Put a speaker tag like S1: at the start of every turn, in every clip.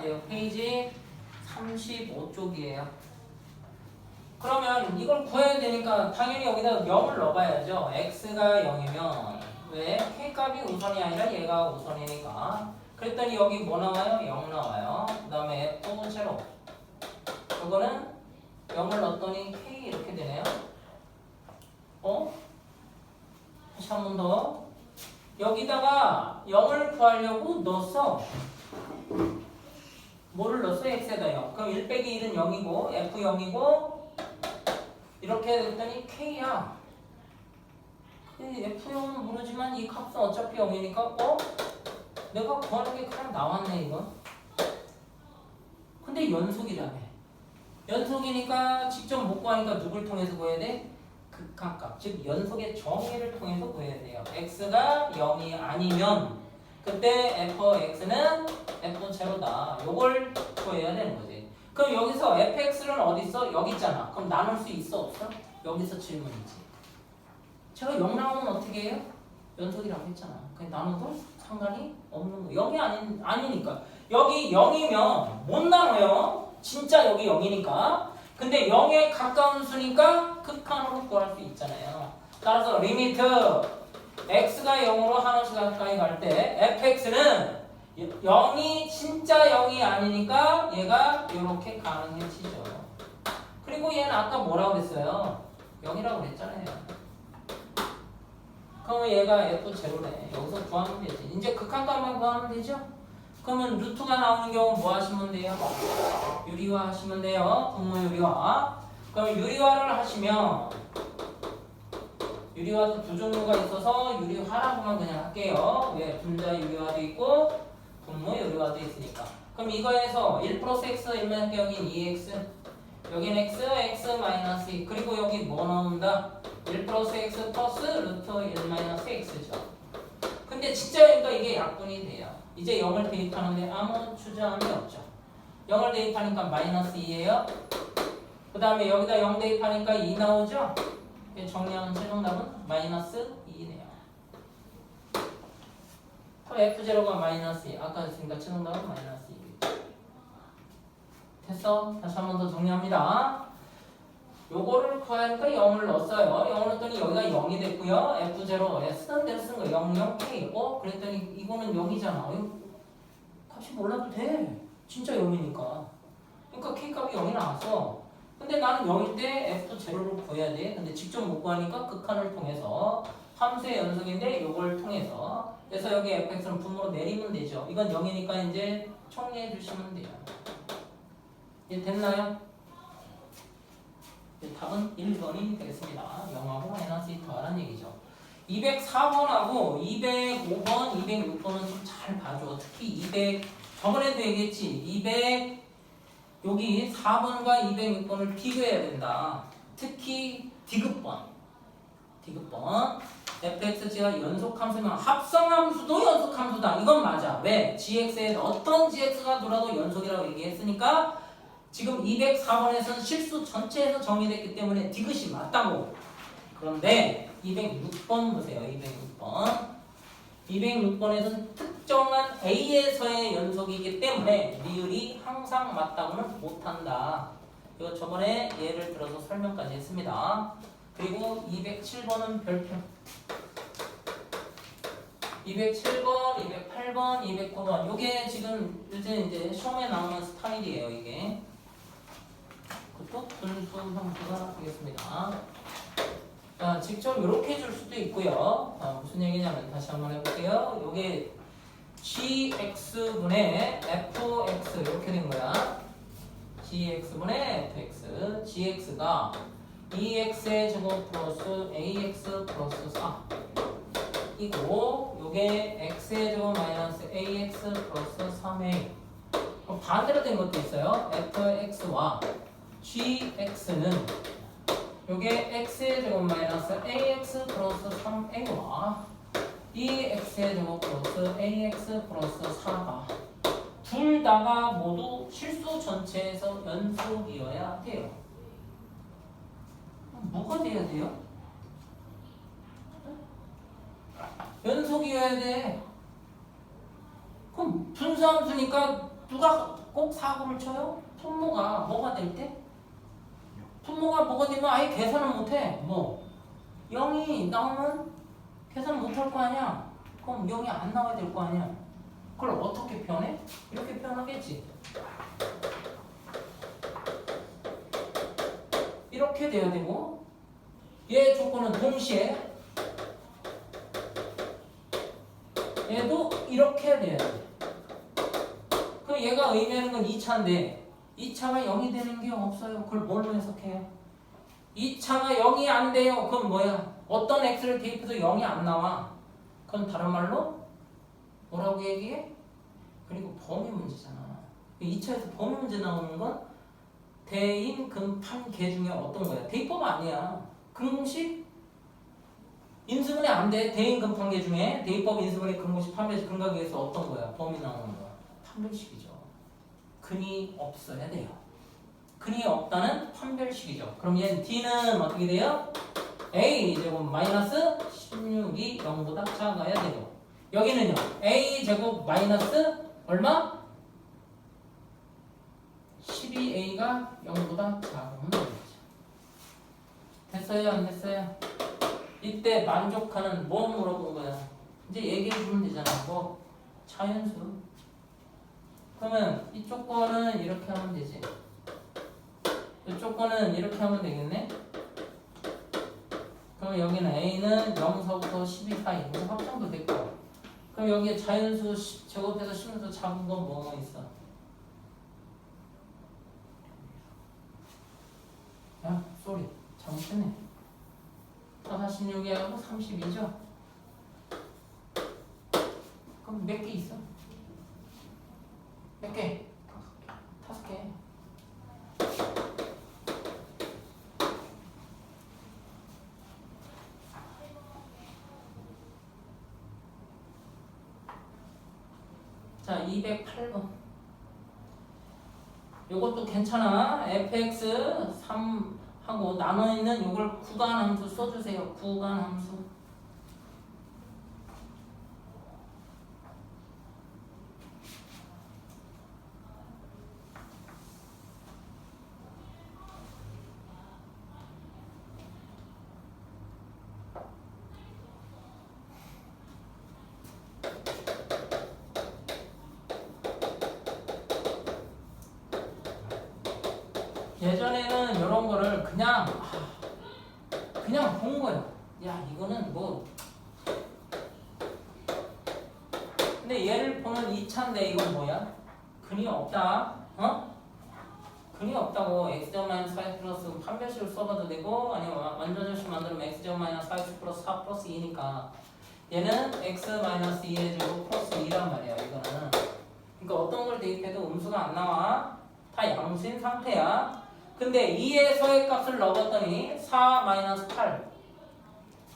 S1: 돼요? 페이지 35쪽이에요. 그러면 이걸 구해야 되니까 당연히 여기다 0을 넣어봐야죠. x가 0이면 왜? k값이 우선이 아니라 얘가 우선이니까. 그랬더니 여기 뭐 나와요? 0 나와요. 그 다음에 f 제로. 이거는 0을 넣었더니 k 이렇게 되네요. 다시 한 번 더. 여기다가 0을 구하려고 넣었어. 뭐를 넣었어? x에다 0. 그럼 1 빼기 1은 0이고 f 0이고 이렇게 됐더니 k야. f0은 모르지만 이 값은 어차피 0이니까 내가 구하는 게 그냥 나왔네 이건. 근데 연속이라며. 연속이니까 직접 못 구하니까 누굴 통해서 구해야 돼? 극한값, 즉 연속의 정의를 통해서 구해야 돼요. x가 0이 아니면 그때 fx는 f0다. 요걸 구해야 되는 거지. 그럼 여기서 fx는 어디 있어? 여기 있잖아. 그럼 나눌 수 있어 없어? 여기서 질문이지. 제가 0 나오면 어떻게 해요? 연속이라고 했잖아. 그냥 나눠도 상관이 없는 거. 0이 아니니까. 여기 0이면 못 나눠요. 진짜 여기 0이니까. 근데 0에 가까운 수니까 극한으로 구할 수 있잖아요. 따라서 리미트 x가 0으로 한없이 가까이 갈 때 fx는 0이 진짜 0이 아니니까 얘가 이렇게 가는 게 치죠. 그리고 얘는 아까 뭐라고 그랬어요? 0이라고 그랬잖아요. 그러면 얘가 f0네. 여기서 구하면 되지. 이제 극한값만 구하면 되죠? 그러면 루트가 나오는 경우 뭐 하시면 돼요? 유리화 하시면 돼요. 분모 유리화. 그럼 유리화를 하시면 유리화도 두 종류가 있어서 유리화라고만 그냥 할게요. 왜? 분자 유리화도 있고 분모 유리화도 있으니까. 그럼 이거에서 1 플러스 x 1만 여긴 2x 여긴 x 마이너스 2 그리고 여기 뭐 나온다? 1 플러스 x 플러스 루트 1 마이너스 x죠. 근데 진짜 그러니까 이게 약분이 돼요. 이제 0을 대입하는데 아무 추정함이 없죠. 0을 대입하니까 마이너스 2예요. 그 다음에 여기다 0 대입하니까 2 나오죠. 정리하면 최종답은 마이너스 2네요. f0가 마이너스 2. 아까 했으니까 최종답은 마이너스 2. 됐어? 다시 한 번 더 정리합니다. 요거를 구하니까 0을 넣었어요. 0을 넣었더니 여기가 0이 됐고요. F0 쓰던 대로 쓴 거 00K. 그랬더니 이거는 0이잖아. 값이 몰라도 돼. 진짜 0이니까. 그러니까 K값이 0이 나왔어. 근데 나는 0일 때 F0를 구해야 돼. 근데 직접 못 구하니까 극한을 통해서 함수의 연속인데 요걸 통해서 그래서 여기 fx는 분모로 내리면 되죠. 이건 0이니까 이제 정리해 주시면 돼요. 이제 됐나요? 답은 1번이 되겠습니다. 0하고 마이너스 2 더하라는 얘기죠. 204번하고 205번, 206번은 좀 잘 봐줘. 특히 200, 저번에도 얘기했지. 200, 여기 4번과 206번을 비교해야 된다. 특히 디귿번. fxg가 연속함수면 합성함수도 연속함수다. 이건 맞아. 왜? gx에 어떤 gx가 돌아도 연속이라고 얘기했으니까 지금 204번에서는 실수 전체에서 정의됐기 때문에 디귿이 맞다고. 그런데 206번 보세요. 206번에서는 특정한 A에서의 연속이기 때문에 리을이 항상 맞다고는 못한다. 이거 저번에 예를 들어서 설명까지 했습니다. 그리고 207번은 별표. 207번, 208번, 209번. 요게 지금 요새 이제 시험에 나오는 스타일이에요. 이게. 그것도 분수 함수가 되겠습니다. 자, 직접 이렇게 줄 수도 있고요. 무슨 얘기냐면 다시 한번 해볼게요. 요게 gx분의 fx 이렇게 된 거야. gx분의 fx. gx가 2x의 제곱 플러스 ax 플러스 4 이고 요게 x의 제곱 마이너스 ax 플러스 3a. 그럼 반대로 된 것도 있어요. fx와 gx는 요게 x의 제곱 마이너스 ax 플러스 3a와 이 x의 제곱 플러스 ax 플러스 4가 둘 다가 모두 실수 전체에서 연속이어야 돼요. 뭐가 돼야 돼요? 연속이어야 돼. 그럼 분수함수니까 누가 꼭 사고를 쳐요? 분모가 뭐가 될 때? 분모가 뭐가 되면 아예 계산을 못해. 뭐 0이 나오면 계산 못할 거 아니야. 그럼 0이 안 나와야 될 거 아니야. 그걸 어떻게 표현해? 이렇게 표현하겠지. 이렇게 돼야 되고 얘 조건은 동시에 얘도 이렇게 돼야 돼. 그럼 얘가 의미하는 건 2차인데 2차가 0이 되는 게 없어요. 그걸 뭘로 해석해요? 2차가 0이 안 돼요. 그럼 뭐야? 어떤 x를 대입해도 0이 안 나와. 그건 다른 말로 뭐라고 얘기해? 그리고 범위 문제잖아. 2차에서 범위 문제 나오는 건 대인, 근판, 계 중에 어떤 거야? 대입법 아니야. 근공식? 인수분해 안 돼. 대인, 근판, 계 중에 대입법, 인수분해, 근공식, 판별식, 근각에서 어떤 거야? 범위 나오는 거야. 판별식이죠. 근이 없어야 돼요. 근이 없다는 판별식이죠. 그럼 얘는 D는 어떻게 돼요? A제곱 마이너스 16이 0보다 작아야 되고 여기는요. A제곱 마이너스 얼마? 12A가 0보다 작으면 되죠. 됐어요? 안 됐어요? 이때 만족하는 뭐 물어본 거야? 이제 얘기해 주면 되잖아. 뭐 자연수. 그러면 이쪽 거는 이렇게 하면 되지. 이쪽 거는 이렇게 하면 되겠네. 그럼 여기는 A는 0서부터 12 사이. 이거 확정도 됐고. 그럼 여기에 자연수 제곱해서 10에서 작은 건 뭐가 있어? 야, 쏘리. 잘못했네. 46이 하고 32죠? 그럼 몇 개 있어? 몇 개? 5개. 자, 208번. 요것도 괜찮아. fx 3하고 나눠있는 요걸 구간함수 써주세요. 구간함수. 예전에는 이런 거를 그냥 본 거야. 야, 이거는 뭐. 근데 얘를 보는 2차인데 이건 뭐야? 근이 없다. 어? 근이 없다고. x-4x 플러스 판별식을 써봐도 되고 아니면 완전절식 만들면 x-4x 플러스 4 플러스 2니까 얘는 x-2의 제곱 플러스 2란 말이야. 이거는. 그러니까 어떤 걸 대입해도 음수가 안 나와. 다 양수인 상태야. 근데 2에서의 값을 넣어봤더니 4-8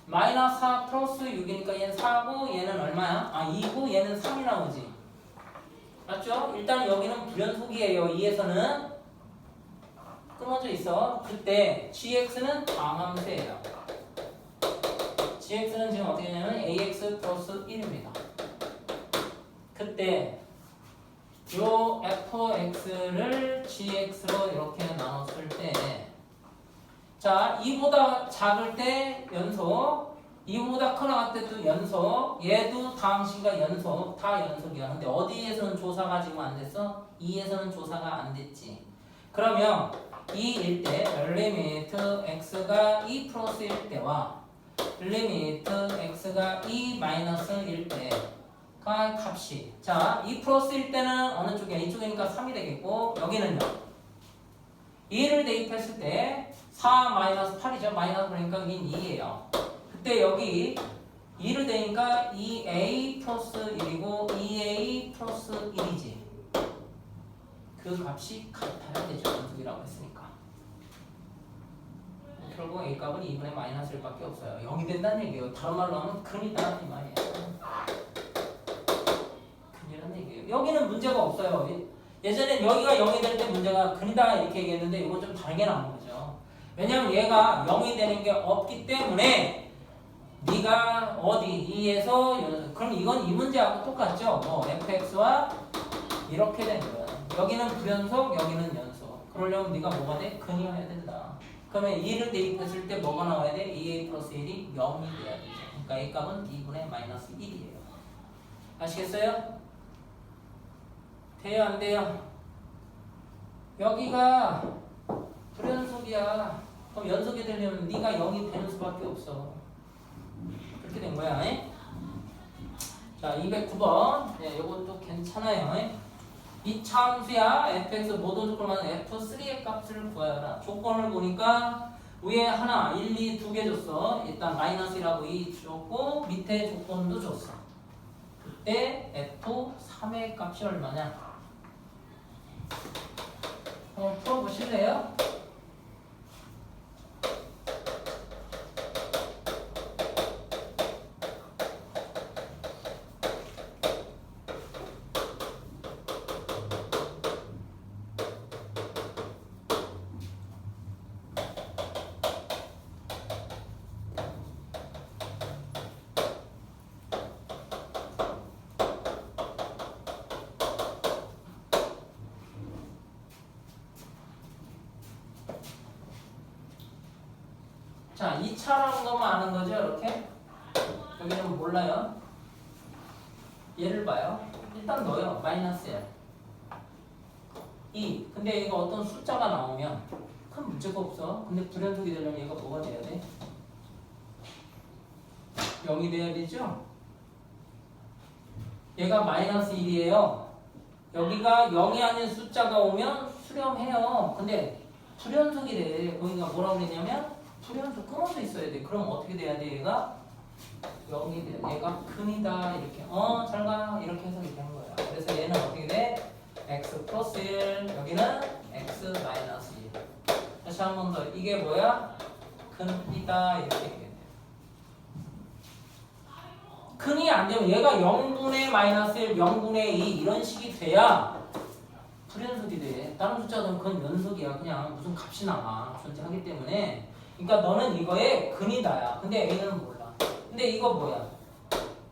S1: 마이너스 4 플러스 6이니까 얘는 4고 얘는 얼마야? 2고 얘는 3이 나오지. 맞죠? 일단 여기는 불연속이에요. 2에서는 끊어져 있어. 그때 gx는 방함수예요. gx는 지금 어떻게 되냐면 ax 플러스 1입니다. 그때 요 fx를 gx로 이렇게 나눴을 때 자, 2보다 작을 때 연속 2보다 커 나갈 때도 연속 얘도 다항식과 연속 다 연속이야. 근데 어디에서는 조사가 지금 안 됐어? 2에서는 조사가 안 됐지. 그러면 2일 때 리미트 x가 2 플러스 1 때와 리미트 x가 2 마이너스 1 때 값이 자 2 플러스 1 때는 어느 쪽이야? 이쪽이니까 3이 되겠고 여기는요 2를 대입했을 때 4 마이너스 8이죠. 마이너스 그러니까 여긴 2예요. 그때 여기 2를 대니까 2a 플러스 1이고 2a 플러스 1이지. 그 값이 같아야 되죠. 연속이라고 했으니까. 결국 a 값은 2분의 마이너스 1밖에 없어요. 0이 된다는 얘기예요. 다른 말로 하면 근이다 이 말이에요. 근이라는 얘기예요. 여기는 문제가 없어요. 예전엔 여기가 0이 될 때 문제가 근이다 이렇게 얘기했는데 이건 좀 다르게 나온 거죠. 왜냐면 얘가 0이 되는 게 없기 때문에 네가 어디 2에서 그럼 이건 이 문제하고 똑같죠. 뭐 fx와 이렇게 된 거야. 여기는 불연속, 여기는 연속. 그러려면 네가 뭐가 돼? 근이어야 된다. 그러면 2를 대입했을 때 뭐가 나와야 돼? 2a 플러스 1이 0이 돼야 되죠. 그러니까 a 값은 2분의 마이너스 1이에요. 아시겠어요? 돼요, 안 돼요? 여기가 불연속이야. 그럼 연속이 되려면 네가 0이 되는 수밖에 없어. 그렇게 된 거야. 자, 209번. 네, 이것도 괜찮아요. 이 참수야. fx 모든 조건만 f3의 값을 구하여라. 조건을 보니까 위에 하나, 1, 2 두 개 줬어. 일단 마이너스라고 2 줬고 밑에 조건도 줬어. 그때 f3의 값이 얼마냐? 한번 풀어보실래요? 자, 2차라는 것만 아는 거죠, 이렇게? 여기는 몰라요. 얘를 봐요. 일단 넣어요. 마이너스야. 2. 근데 얘가 어떤 숫자가 나오면 큰 문제가 없어. 근데 불연속이 되려면 얘가 뭐가 돼야 돼? 0이 돼야 되죠? 얘가 마이너스 1이에요. 여기가 0이 아닌 숫자가 오면 수렴해요. 근데 불연속이 돼. 거기가 뭐라고 그랬냐면 불연속 끊어져 있어야 돼. 그럼 어떻게 돼야 돼? 얘가 0이 돼. 얘가 근이다. 이렇게. 잘 가. 이렇게 해석이 되는 거야. 그래서 얘는 어떻게 돼? x 플러스 1. 여기는 x 마이너스 1. 다시 한 번 더. 이게 뭐야? 근이다. 이렇게 얘기해. 근이 안 되면 얘가 0분의 마이너스 1, 0분의 2 이런 식이 돼야 불연속이 돼. 다른 숫자들은 그건 연속이야. 그냥 무슨 값이 나와. 존재하기 때문에. 그러니까 너는 이거에 근이다야. 근데 A는 몰라. 근데 이거 뭐야?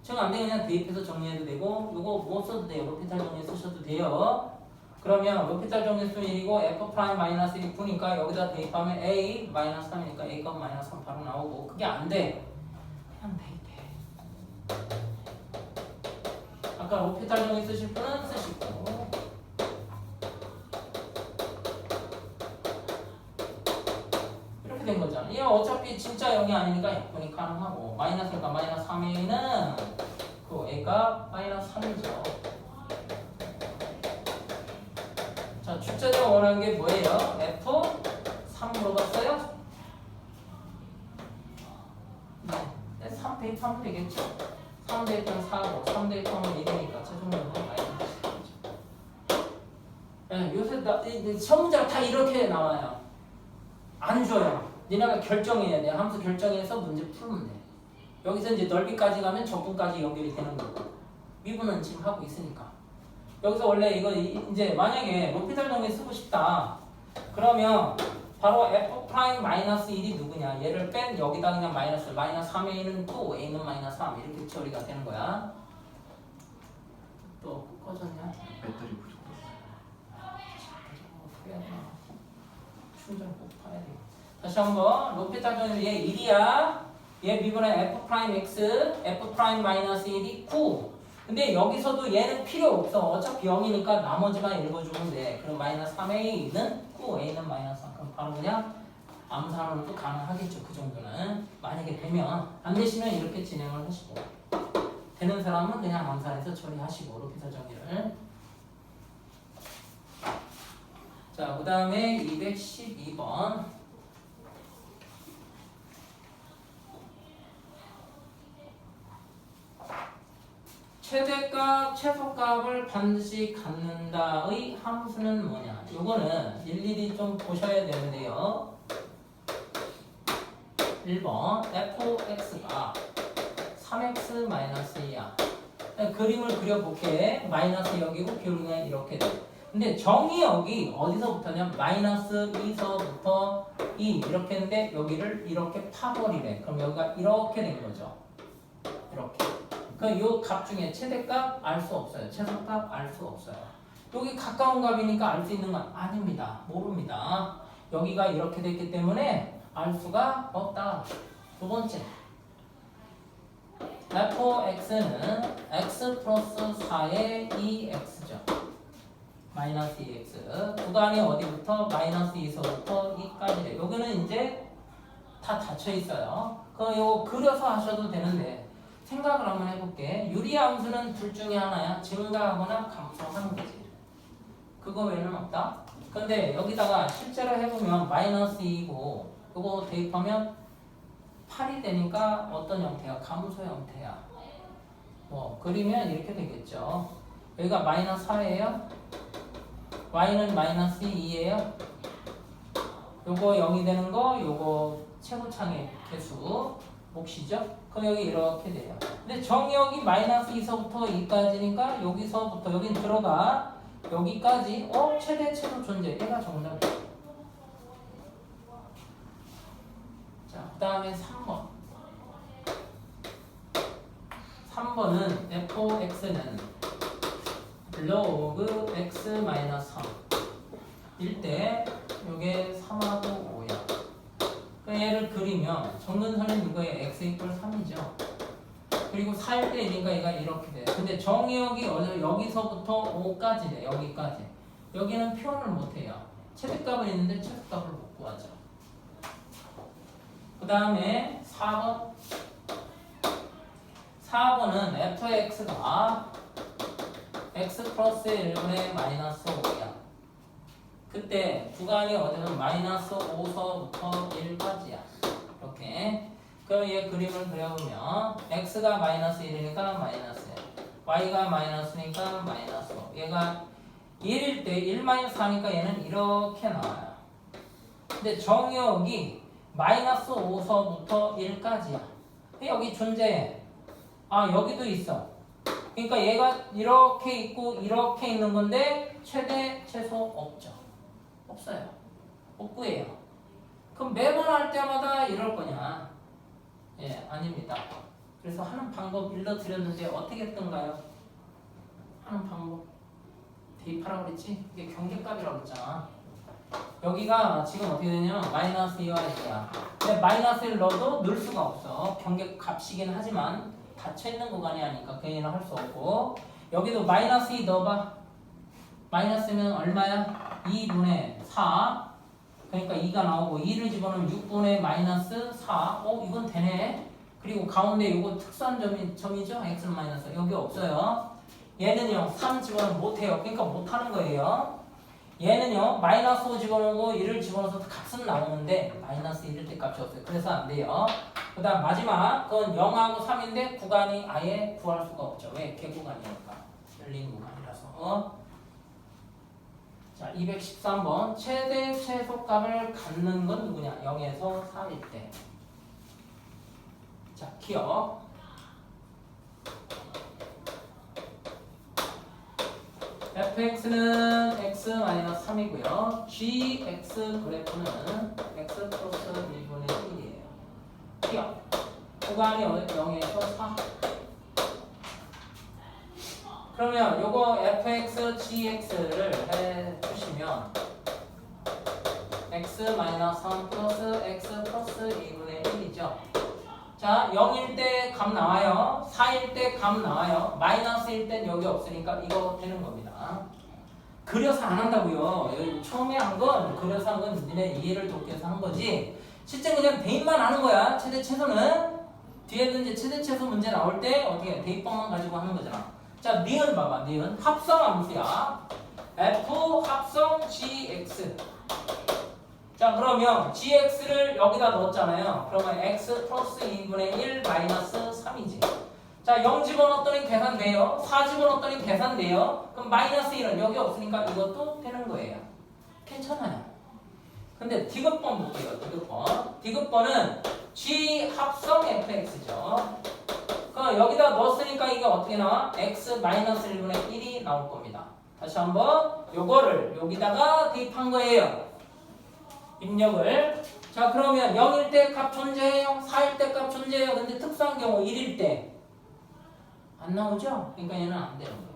S1: 지금 안 되면 그냥 대입해서 정리해도 되고 이거 못 써도 돼요. 로피탈 정리 쓰셔도 돼요. 그러면 로피탈 정리 쓰면 1이고 f 프라임 마이너스 1이 9니까 여기다 대입하면 A 마이너스 3이니까 A 값 마이너스 3 바로 나오고 그게 안 돼. 그냥 대입해. 아까 로피탈 정리 쓰실 분은 쓰시고 된 거잖아. 얘 어차피 진짜 0이 아니니까 약분이 가능하고 마이너스니까 마이너스 3a는 그 a가 마이너스 3이죠. 자, 출제자가 원하는 게 뭐예요? f 3 물어봤어요? 네, 3 대입하면 되겠죠. 3 대입하면 4고 3 대입하면 1이니까 최종적으로 마이너스 10이죠. 요새 시험 문제가 다 이렇게 나와요. 안 줘요. 니네가 결정해야 돼. 함수 결정해서 문제 풀면 돼. 여기서 이제 넓이까지 가면 적분까지 연결이 되는 거고. 미분은 지금 하고 있으니까. 여기서 원래 이거 이제 만약에 로피탈 정리 쓰고 싶다. 그러면 바로 f 프라임 마이너스 1이 누구냐? 얘를 뺀 여기다 그냥 마이너스 3a는 또 a는 마이너스 3 이렇게 처리가 되는 거야. 또 꺼졌냐?
S2: 배터리 부족했어.
S1: 어떻게 해야 되나? 충전 꼭 봐야 돼. 다시 한번 로피탈 정리 얘 1이야. 얘 미분의 f 프라임 x, f 프라임 마이너스 1이 9. 근데 여기서도 얘는 필요 없어. 어차피 0이니까 나머지만 읽어주면 돼. 그럼 마이너스 3a는 9, a는 마이너스 3. 그럼 바로 그냥 암산으로도 가능하겠죠. 그 정도는. 만약에 되면 안 되시면 이렇게 진행을 하시고 되는 사람은 그냥 암산해서 처리하시고 로피탈 정리를. 자, 그 다음에 212번. 최대값, 최소값을 반드시 갖는다의 함수는 뭐냐? 요거는 일일이 좀 보셔야 되는데요. 1번 fx가 3x-2야. 그림을 그려볼게. 마이너스 여기고 기울기는 이렇게 돼. 근데 정의 여기 어디서부터냐? 마이너스 2서부터 2 이렇게 했는데 여기를 이렇게 파버리래. 그럼 여기가 이렇게 된 거죠. 이렇게. 그럼 요 값 중에 최대값 알 수 없어요. 최소값 알 수 없어요. 여기 가까운 값이니까 알 수 있는 건 아닙니다. 모릅니다. 여기가 이렇게 됐기 때문에 알 수가 없다. 두 번째, fx는 x 플러스 4의 2x죠. 마이너스 2x. 구간이 어디부터? 마이너스 2서부터 2까지래. 여기는 이제 다 닫혀 있어요. 이거 그려서 하셔도 되는데 생각을 한번 해볼게. 유리함수는 둘 중에 하나야. 증가하거나 감소하는 거지. 그거 외에는 없다. 근데 여기다가 실제로 해보면 마이너스 2고 이거 대입하면 8이 되니까 어떤 형태야? 감소 형태야. 뭐 그리면 이렇게 되겠죠. 여기가 마이너스 4예요. y는 마이너스 2예요. 요거 0이 되는 거 요거 최고창의 개수 몫이죠. 그럼 여기 이렇게 돼요. 근데 정역이 마이너스 2서부터 2까지니까 여기서부터 여긴 들어가 여기까지 최대 최소 존재. 얘가 정답이야. 자, 그 다음에 3번. 3번은 fx는 log x 마이너스 3일 때 요게 3하고 5야. 얘를 그리면 정근선은 이거에 x 이퀄 3이죠. 그리고 4일 때니까 얘가 이렇게 돼. 근데 정의역이 여기서부터 5까지 돼. 여기까지. 여기는 표현을 못해요. 최대값은 있는데 최소값을 못 구하죠. 그 다음에 4번. 4번은 fx가 x 플러스 1분의 마이너스 5야. 그때 구간이 어디는 마이너스 5서부터 1까지야. 이렇게. 그럼 얘 그림을 그려보면 x가 마이너스 1이니까 마이너스 1, y가 마이너스니까 마이너스 5. 얘가 1일 때 1 마이너스 4니까 얘는 이렇게 나와요. 근데 정역이 마이너스 5서부터 1까지야. 여기 존재해. 여기도 있어. 그러니까 얘가 이렇게 있고 이렇게 있는 건데 최대 최소 없죠. 없어요. 없고예요. 그럼 매번 할 때마다 이럴 거냐? 예, 아닙니다. 그래서 하는 방법 일러드렸는데 어떻게 했던가요? 하는 방법 대입하라고 그랬지? 이게 경계값이라고 했잖아. 여기가 지금 어떻게 되냐면 마이너스 2와 1이야. 근데 마이너스를 넣어도 넣을 수가 없어. 경계값이긴 하지만 닫혀있는 구간이 아니니까 그 얘는 할 수 없고, 여기도 마이너스 2 넣어봐. 마이너스면 얼마야? 2분의 4. 그러니까 2가 나오고 2를 집어넣으면 6분의 마이너스 4. 이건 되네. 그리고 가운데 이거 특수한 점이죠? x는 마이너스. 여기 없어요. 얘는요 3 집어넣으면 못해요. 그러니까 못하는 거예요. 얘는요 마이너스 5 집어넣고 1을 집어넣어서 값은 나오는데 마이너스 1일 때 값이 없어요. 그래서 안 돼요. 그 다음 마지막 그건 0하고 3인데 구간이 아예 구할 수가 없죠. 왜? 개구간이니까. 열린 구간이라서. 자, 213번. 최대 최소값을 갖는 건 누구냐? 0에서 4일 때. 자, 기억. fx는 x-3이고요. gx 그래프는 x 플러스 1분의 1이에요. 기억. 구간이 0에서 4. 그러면 요거 fx, gx를 해주시면 x-3 플러스 x 플러스 2분의 1이죠. 자, 0일 때 값 나와요. 4일 때 값 나와요. 마이너스일 땐 여기 없으니까 이거 되는 겁니다. 그려서 안 한다고요. 여기 처음에 한 건 그려서 한 건 니네 이해를 돕기 위해서 한 거지. 실제 그냥 대입만 하는 거야. 최대 최소는 뒤에도 이제 최대 최소 문제 나올 때 어떻게 대입법만 가지고 하는 거잖아. 자, 니은 봐봐. 니은 합성 함수야. f 합성 gx. 자, 그러면 gx를 여기다 넣었잖아요. 그러면 x 플러스 2분의 1 마이너스 3이지. 자, 0 집어넣었더니 계산돼요. 4 집어넣었더니 계산돼요. 그럼 마이너스 1은 여기 없으니까 이것도 되는 거예요. 괜찮아요. 근데 디귿번 볼게요. 디귿번. 디귿번은 g 합성 fx죠. 그럼 여기다 넣었으니까 이게 어떻게 나와? x 마이너스 1분의 1이 나올 겁니다. 다시 한번 요거를 여기다가 대입한 거예요. 입력을. 자, 그러면 0일 때 값 존재해요? 4일 때 값 존재해요? 근데 특수한 경우 1일 때 안 나오죠? 그러니까 얘는 안 되는 거예요.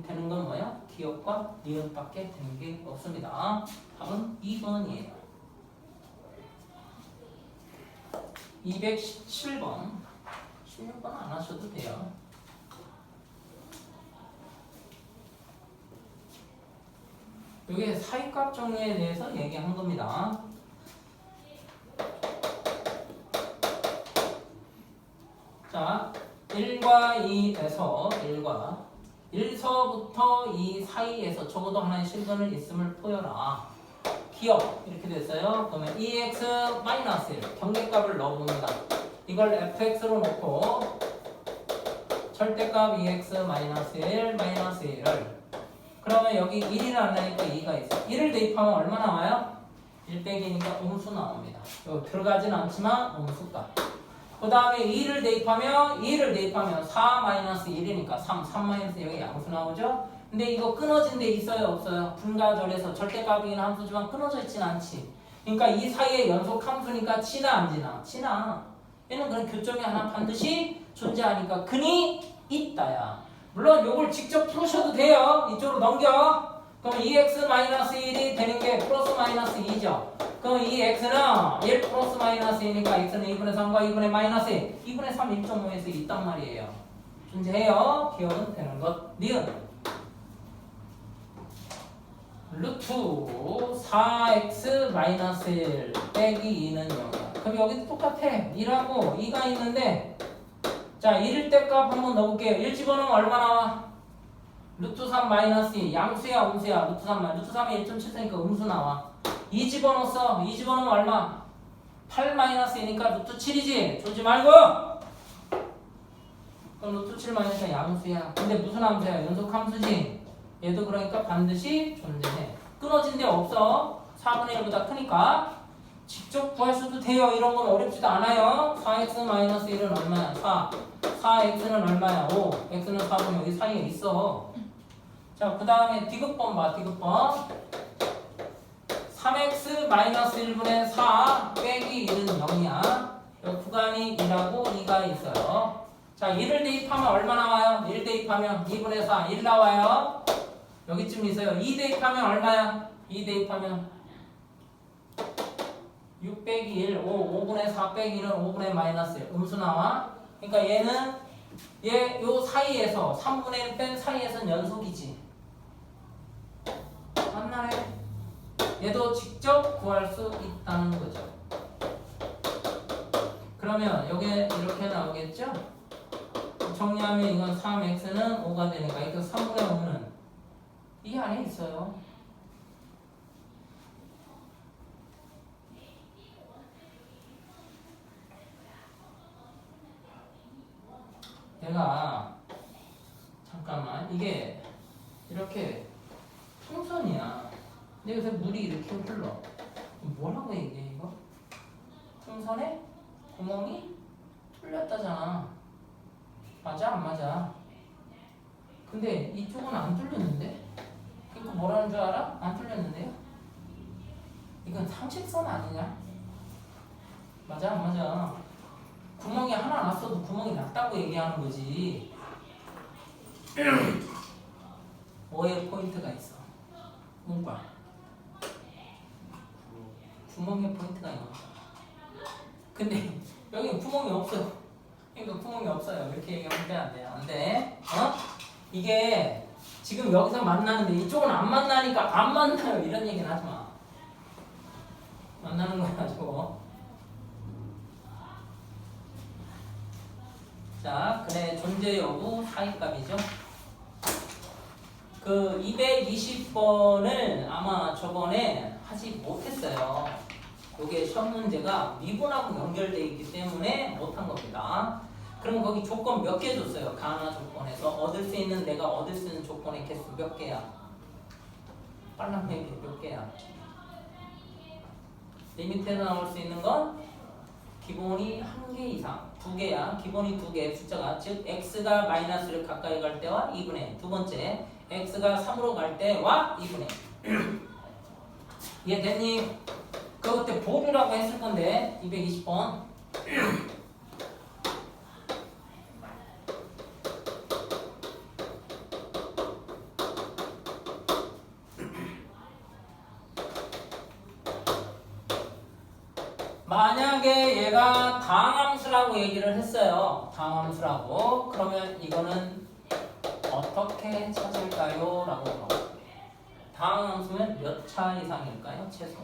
S1: 되는 건 뭐야? 기억과 니은밖에 되는 게 없습니다. 답은 2번이에요. 217번 16번 안 하셔도 돼요. 이게 사이값 정리에 대해서 얘기한 겁니다. 자, 1과 2에서 1서부터 2 사이에서 적어도 하나의 실근을 있음을 보여라. 기억 이렇게 됐어요. 그러면 2x-1 경계값을 넣어봅니다. 이걸 fx로 놓고 절대값 2x-1 1을 그러면 여기 1이 안 나니까 2가 있어. 1을 대입하면 얼마 나와요? 1 빼기니까 음수 나옵니다. 여기 들어가진 않지만 음수값. 그 다음에 2를 대입하면 4-1이니까 3 여기 양수 나오죠? 근데 이거 끊어진 데 있어요 없어요? 분가절에서 절대값이긴 함수지만 끊어져 있진 않지. 그러니까 이 사이에 연속 함수니까 치나 안 지나? 치나. 얘는 그런 교점이 하나 반드시 존재하니까 근이 있다야. 물론 요걸 직접 풀으셔도 돼요. 이쪽으로 넘겨. 그럼 2x-1이 되는 게 플러스 마이너스 2죠. 그럼 이 x는 1 플러스 마이너스 2니까 x는 2분의 3과 2분의 마이너스 2. 2분의 3 1.5에서 있단 말이에요. 존재해요. 기억은 되는 것. 니은. 루트 4x-1 빼기 2는 0이야. 그럼 여기도 똑같아. 1하고 2가 있는데 자 1일 때 값 한번 넣어볼게요. 1 집어넣으면 얼마 나와? 루트 3 마이너스 2. 양수야 음수야? 루트 3만. 루트 3이 1.7세니까 음수 나와. 2 집어넣었어. 2 집어넣으면 얼마? 8 마이너스 2니까 루트 7이지? 졸지 말고! 그럼 루트 7 마이너스 양수야. 근데 무슨 함수야? 연속 함수지? 얘도 그러니까 반드시 존재해. 끊어진 데 없어. 4분의 1보다 크니까. 직접 구할 수도 돼요. 이런 건 어렵지도 않아요. 4x-1은 얼마야? 4x는 얼마야? 5. x는 4분 여기 사이에 있어. 자, 그 다음에 디귿번 봐. 디귿번. 3x-1분의 4 빼기 1은 0이야. 여기 구간이 1하고 2가 있어요. 자, 1을 대입하면 얼마 나와요? 1 대입하면 2분의 4, 1 나와요. 여기쯤 있어요. 2 대입하면 얼마야? 2 대입하면 6 빼기 1, 5분의 4 빼기 1은 5분의 마이너스 1. 음수 나와. 그러니까 얘는 요 사이에서 3분의 1 뺀 사이에서는 연속이지. 맞나요? 얘도 직접 구할 수 있다는 거죠. 그러면 여기 이렇게 나오겠죠? 정리하면 이건 3x는 5가 되니까 이거 3분의 5는 이 안에 있어요. 내가 잠깐만 이게 이렇게 풍선이야. 근데 요새 물이 이렇게 흘러. 뭐라고 얘기해 이거? 풍선에 구멍이 뚫렸다잖아. 맞아 안 맞아? 근데 이쪽은 안 뚫렸는데? 그러니까 뭐라는 줄 알아? 안 뚫렸는데요? 이건 상식선 아니냐? 맞아 안 맞아? 구멍이 하나 났어도 구멍이 났다고 얘기하는 거지. 뭐에 포인트가 있어? 문과 구멍에 포인트가 있는 거야. 근데 여기 구멍이 없어. 그러니까 구멍이 없어요. 이렇게 얘기하면 안 돼. 안 돼. 어? 이게 지금 여기서 만나는데 이쪽은 안 만나니까 안 만나요. 이런 얘기는 하지 마. 만나는 거야 저거. 자, 그래 존재 여부 사이값이죠. 그 220번을 아마 저번에 하지 못했어요. 요게 시험 문제가 미분하고 연결되어 있기 때문에 못한 겁니다. 그럼 거기 조건 몇 개 줬어요? 가나 조건에서 얻을 수 있는 내가 얻을 수 있는 조건의 개수 몇 개야? 빨랑 얘기해 몇 개야? 리미트에서 나올 수 있는 건 기본이 1개 이상, 2개야. 기본이 2개 숫자가 즉 x가 마이너스를 가까이 갈 때와 2분의 두 번째 x가 3으로 갈 때와 2분의 이해됐니? 그때 보류라고 했을 건데 220번 만약에 얘가 다항함수라고 얘기를 했어요. 다항함수라고. 그러면 이거는 어떻게 찾을까요? 라고 물어봐요. 다항함수면 몇 차 이상일까요? 최소.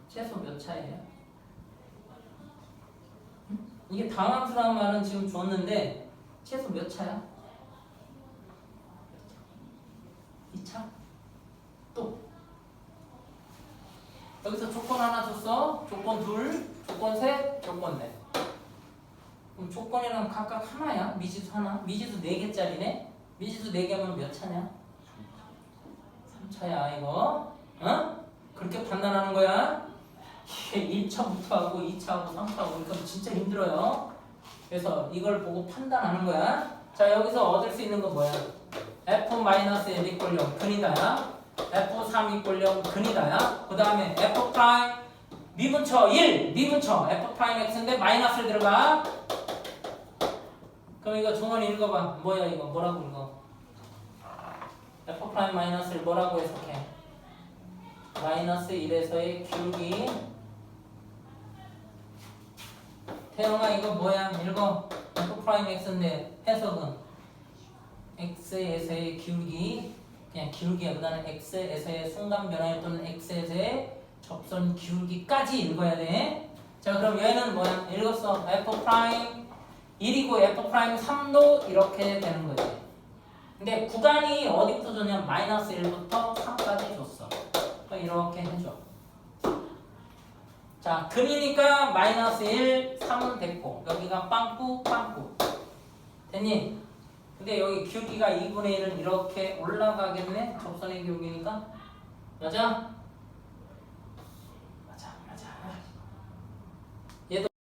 S1: 최소 몇 차예요? 이게 다항함수라는 말은 지금 줬는데 최소 몇 차야? 2차? 또 여기서 조건 하나 줬어. 조건 둘, 조건 셋, 조건 넷. 그럼 조건이랑 각각 하나야? 미지수 하나? 미지수 4개짜리네? 미지수 4개면 몇 차냐? 3차야 이거. 어? 그렇게 판단하는 거야? 이게 1차부터 하고 2차하고 3차하고 그러니까 진짜 힘들어요. 그래서 이걸 보고 판단하는 거야. 자 여기서 얻을 수 있는 거 뭐야? F-1 이꼴 0 근이다야. F3 이꼴 0 근이다야. 그 다음에 F 프라임 미분처 1 미분처 F 프라임 X인데 마이너스를 들어가. 그럼 이거 종원이 읽어봐. 뭐야 이거 뭐라고 읽어? F 프라임 마이너스를 뭐라고 해석해? 마이너스 1에서의 기울기. 태영아 이거 뭐야? 읽어. F 프라임 X인데 해석은 X에서의 기울기. 그냥 기울기야. 그 다음에 X에서의 순간 변화 또는 X에서의 접선 기울기까지 읽어야 돼. 자 그럼 얘는 뭐야? 읽었어. F 프라임 1이고 F 프라임 3도 이렇게 되는 거지. 근데 구간이 어디부터 줬냐면 마이너스 1부터 3까지 줬어. 이렇게 해줘. 자 근이니까 마이너스 1, 3은 됐고 여기가 빵꾸 빵꾸 됐니? 근데 여기 기울기가 2분의 1은 이렇게 올라가겠네? 접선의 기울기니까 맞아?